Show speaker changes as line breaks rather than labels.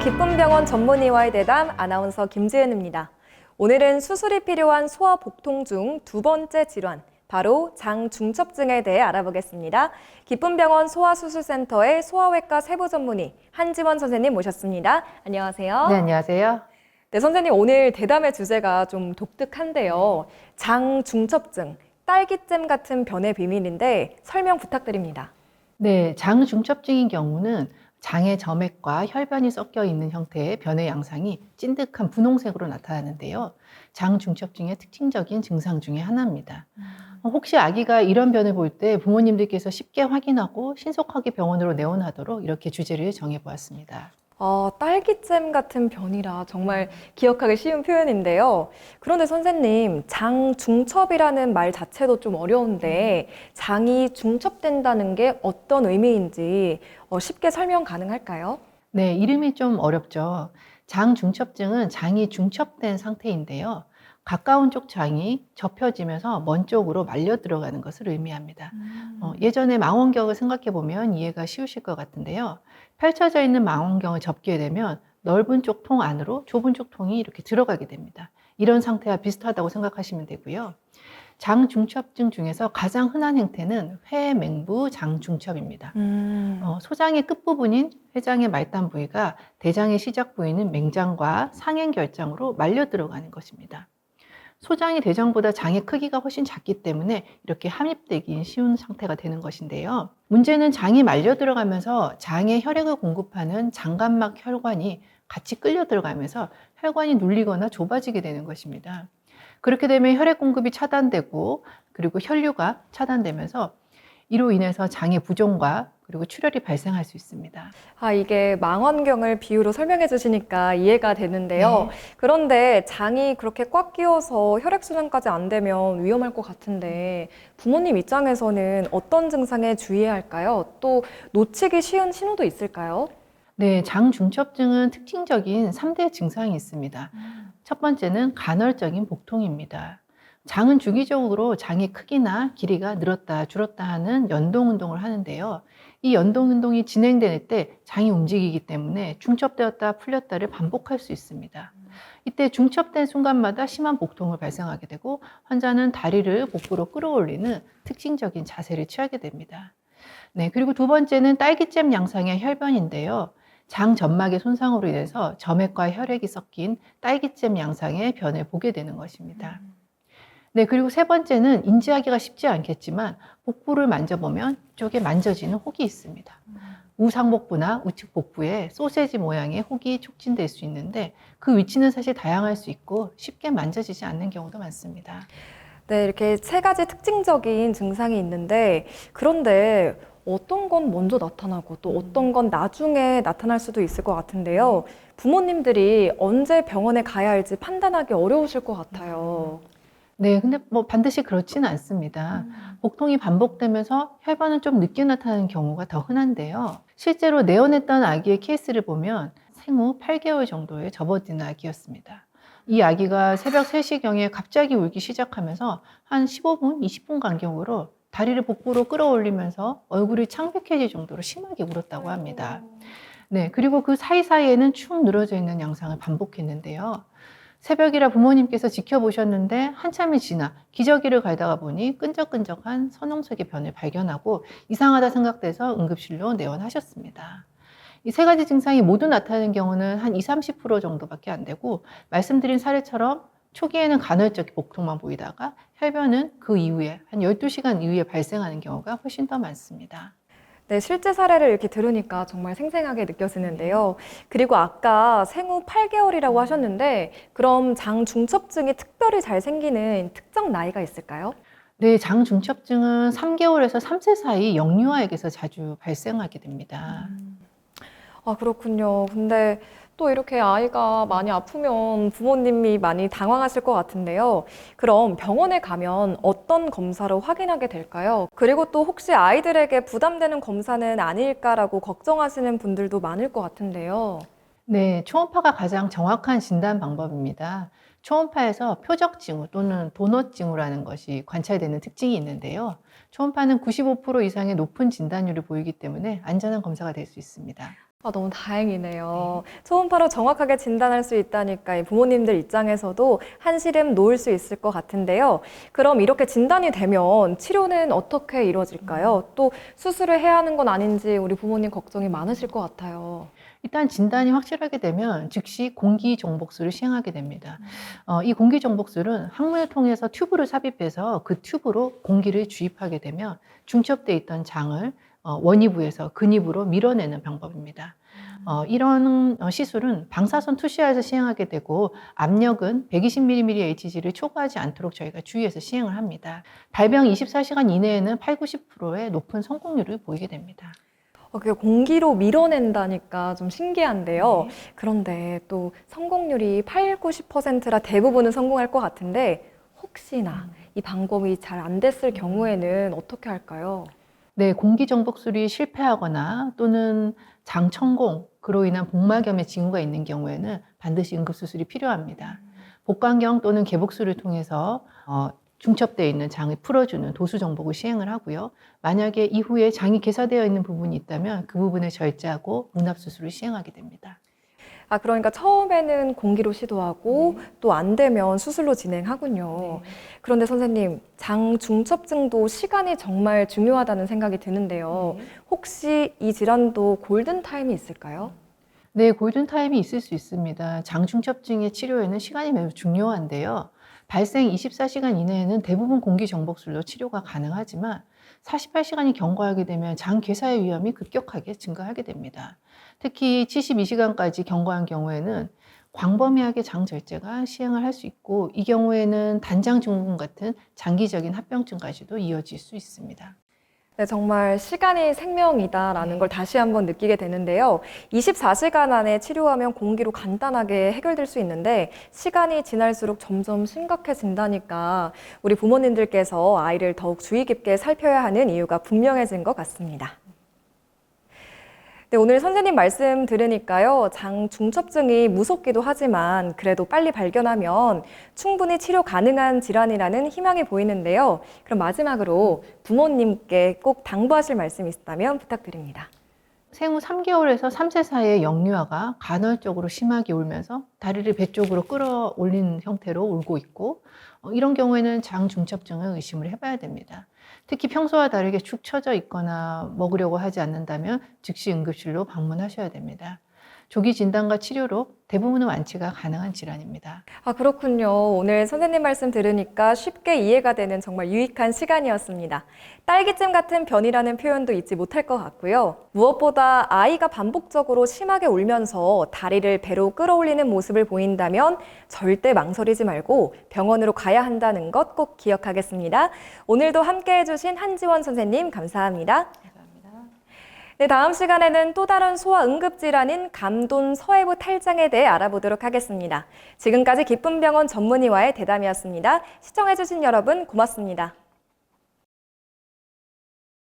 기쁨병원 전문의와의 대담 아나운서 김지은입니다. 오늘은 수술이 필요한 소아복통 중 두 번째 질환, 바로 장중첩증에 대해 알아보겠습니다. 기쁨병원 소아수술센터의 소아외과 세부 전문의 한지원 선생님 모셨습니다. 안녕하세요.
네, 안녕하세요.
네, 선생님 오늘 대담의 주제가 좀 독특한데요. 장중첩증, 딸기잼 같은 변의 비밀인데 설명 부탁드립니다.
네, 장중첩증인 경우는 장의 점액과 혈변이 섞여 있는 형태의 변의 양상이 찐득한 분홍색으로 나타나는데요. 장중첩증의 특징적인 증상 중에 하나입니다. 혹시 아기가 이런 변을 볼 때 부모님들께서 쉽게 확인하고 신속하게 병원으로 내원하도록 이렇게 주제를 정해보았습니다.
딸기잼 같은 변이라 정말 기억하기 쉬운 표현인데요. 그런데 선생님, 장중첩이라는 말 자체도 좀 어려운데 장이 중첩된다는 게 어떤 의미인지 쉽게 설명 가능할까요?
네, 이름이 좀 어렵죠. 장중첩증은 장이 중첩된 상태인데요. 가까운 쪽 장이 접혀지면서 먼 쪽으로 말려 들어가는 것을 의미합니다. 예전에 망원경을 생각해 보면 이해가 쉬우실 것 같은데요. 펼쳐져 있는 망원경을 접게 되면 넓은 쪽 통 안으로 좁은 쪽 통이 이렇게 들어가게 됩니다. 이런 상태와 비슷하다고 생각하시면 되고요. 장중첩증 중에서 가장 흔한 형태는 회맹부 장중첩입니다. 소장의 끝부분인 회장의 말단 부위가 대장의 시작 부위인 맹장과 상행결장으로 말려 들어가는 것입니다. 소장이 대장보다 장의 크기가 훨씬 작기 때문에 이렇게 함입되기 쉬운 상태가 되는 것인데요. 문제는 장이 말려 들어가면서 장에 혈액을 공급하는 장간막 혈관이 같이 끌려 들어가면서 혈관이 눌리거나 좁아지게 되는 것입니다. 그렇게 되면 혈액 공급이 차단되고 그리고 혈류가 차단되면서 이로 인해서 장의 부종과 그리고 출혈이 발생할 수 있습니다.
이게 망원경을 비유로 설명해 주시니까 이해가 되는데요.
네.
그런데 장이 그렇게 꽉 끼어서 혈액순환까지 안 되면 위험할 것 같은데 부모님 입장에서는 어떤 증상에 주의해야 할까요? 또 놓치기 쉬운 신호도 있을까요?
네, 장중첩증은 특징적인 3대 증상이 있습니다. 첫 번째는 간헐적인 복통입니다. 장은 주기적으로 장의 크기나 길이가 늘었다 줄었다 하는 연동 운동을 하는데요. 이 연동 운동이 진행될 때 장이 움직이기 때문에 중첩되었다 풀렸다를 반복할 수 있습니다. 이때 중첩된 순간마다 심한 복통을 발생하게 되고 환자는 다리를 복부로 끌어올리는 특징적인 자세를 취하게 됩니다. 네, 그리고 두 번째는 딸기잼 양상의 혈변인데요. 장 점막의 손상으로 인해서 점액과 혈액이 섞인 딸기잼 양상의 변을 보게 되는 것입니다. 네, 그리고 세 번째는 인지하기가 쉽지 않겠지만 복부를 만져보면 이쪽에 만져지는 혹이 있습니다. 우상복부나 우측 복부에 소세지 모양의 혹이 촉진될 수 있는데 그 위치는 사실 다양할 수 있고 쉽게 만져지지 않는 경우도 많습니다.
네, 이렇게 세 가지 특징적인 증상이 있는데 그런데 어떤 건 먼저 나타나고 또 어떤 건 나중에 나타날 수도 있을 것 같은데요. 부모님들이 언제 병원에 가야 할지 판단하기 어려우실 것 같아요.
네, 근데 반드시 그렇지는 않습니다. 복통이 반복되면서 혈반은 좀 늦게 나타나는 경우가 더 흔한데요. 실제로 내원했던 아기의 케이스를 보면 생후 8개월 정도에 접어든 아기였습니다. 이 아기가 새벽 3시경에 갑자기 울기 시작하면서 한 15분, 20분 간격으로 다리를 복부로 끌어올리면서 얼굴이 창백해질 정도로 심하게 울었다고 합니다. 네, 그리고 그 사이사이에는 축 늘어져 있는 양상을 반복했는데요. 새벽이라 부모님께서 지켜보셨는데 한참이 지나 기저귀를 갈다가 보니 끈적끈적한 선홍색의 변을 발견하고 이상하다 생각돼서 응급실로 내원하셨습니다. 이 세 가지 증상이 모두 나타나는 경우는 한 20, 30% 정도밖에 안 되고 말씀드린 사례처럼 초기에는 간헐적 복통만 보이다가 혈변은 그 이후에 한 12시간 이후에 발생하는 경우가 훨씬 더 많습니다.
네, 실제 사례를 이렇게 들으니까 정말 생생하게 느껴지는데요. 그리고 아까 생후 8개월이라고 하셨는데 그럼 장중첩증이 특별히 잘 생기는 특정 나이가 있을까요?
네, 장중첩증은 3개월에서 3세 사이 영유아에게서 자주 발생하게 됩니다.
그렇군요. 근데 또 이렇게 아이가 많이 아프면 부모님이 많이 당황하실 것 같은데요. 그럼 병원에 가면 어떤 검사로 확인하게 될까요? 그리고 또 혹시 아이들에게 부담되는 검사는 아닐까라고 걱정하시는 분들도 많을 것 같은데요.
네, 초음파가 가장 정확한 진단 방법입니다. 초음파에서 표적 징후 또는 도넛 징후라는 것이 관찰되는 특징이 있는데요. 초음파는 95% 이상의 높은 진단율을 보이기 때문에 안전한 검사가 될 수 있습니다.
너무 다행이네요. 초음파로 정확하게 진단할 수 있다니까 이 부모님들 입장에서도 한시름 놓을 수 있을 것 같은데요. 그럼 이렇게 진단이 되면 치료는 어떻게 이루어질까요? 또 수술을 해야 하는 건 아닌지 우리 부모님 걱정이 많으실 것 같아요.
일단 진단이 확실하게 되면 즉시 공기정복술을 시행하게 됩니다. 이 공기정복술은 항문을 통해서 튜브를 삽입해서 그 튜브로 공기를 주입하게 되면 중첩돼 있던 장을 원위부에서 근위부로 밀어내는 방법입니다. 이런 시술은 방사선 투시하에서 시행하게 되고 압력은 120mmHg를 초과하지 않도록 저희가 주의해서 시행을 합니다. 발병 24시간 이내에는 8, 90%의 높은 성공률을 보이게 됩니다.
그게 공기로 밀어낸다니까 좀 신기한데요.
네.
그런데 또 성공률이 8, 90%라 대부분은 성공할 것 같은데 혹시나 이 방법이 잘 안 됐을 경우에는 어떻게 할까요?
네, 공기정복술이 실패하거나 또는 장천공, 그로 인한 복막염의 징후가 있는 경우에는 반드시 응급수술이 필요합니다. 복강경 또는 개복술을 통해서 중첩되어 있는 장을 풀어주는 도수정복을 시행을 하고요. 만약에 이후에 장이 개사되어 있는 부분이 있다면 그 부분을 절제하고 문합수술을 시행하게 됩니다.
그러니까 처음에는 공기로 시도하고 또 안 되면 수술로 진행하군요.
네.
그런데 선생님, 장 중첩증도 시간이 정말 중요하다는 생각이 드는데요. 혹시 이 질환도 골든타임이 있을까요?
네, 골든타임이 있을 수 있습니다. 장중첩증의 치료에는 시간이 매우 중요한데요. 발생 24시간 이내에는 대부분 공기정복술로 치료가 가능하지만 48시간이 경과하게 되면 장 괴사의 위험이 급격하게 증가하게 됩니다. 특히 72시간까지 경과한 경우에는 광범위하게 장 절제가 시행을 할 수 있고 이 경우에는 단장 증후군 같은 장기적인 합병증까지도 이어질 수 있습니다.
네, 정말 시간이 생명이다라는 걸 다시 한번 느끼게 되는데요. 24시간 안에 치료하면 공기로 간단하게 해결될 수 있는데 시간이 지날수록 점점 심각해진다니까 우리 부모님들께서 아이를 더욱 주의 깊게 살펴야 하는 이유가 분명해진 것 같습니다. 네, 오늘 선생님 말씀 들으니까요. 장 중첩증이 무섭기도 하지만 그래도 빨리 발견하면 충분히 치료 가능한 질환이라는 희망이 보이는데요. 그럼 마지막으로 부모님께 꼭 당부하실 말씀이 있다면 부탁드립니다.
생후 3개월에서 3세 사이의 영유아가 간헐적으로 심하게 울면서 다리를 배 쪽으로 끌어올린 형태로 울고 있고 이런 경우에는 장 중첩증을 의심을 해봐야 됩니다. 특히 평소와 다르게 축 처져 있거나 먹으려고 하지 않는다면 즉시 응급실로 방문하셔야 됩니다. 조기 진단과 치료로 대부분의 완치가 가능한 질환입니다.
그렇군요. 오늘 선생님 말씀 들으니까 쉽게 이해가 되는 정말 유익한 시간이었습니다. 딸기잼 같은 변이라는 표현도 잊지 못할 것 같고요. 무엇보다 아이가 반복적으로 심하게 울면서 다리를 배로 끌어올리는 모습을 보인다면 절대 망설이지 말고 병원으로 가야 한다는 것 꼭 기억하겠습니다. 오늘도 함께 해주신 한지원 선생님 감사합니다. 네, 다음 시간에는 또 다른 소아 응급질환인 감돈 서해부 탈장에 대해 알아보도록 하겠습니다. 지금까지 기쁨병원 전문의와의 대담이었습니다. 시청해주신 여러분 고맙습니다.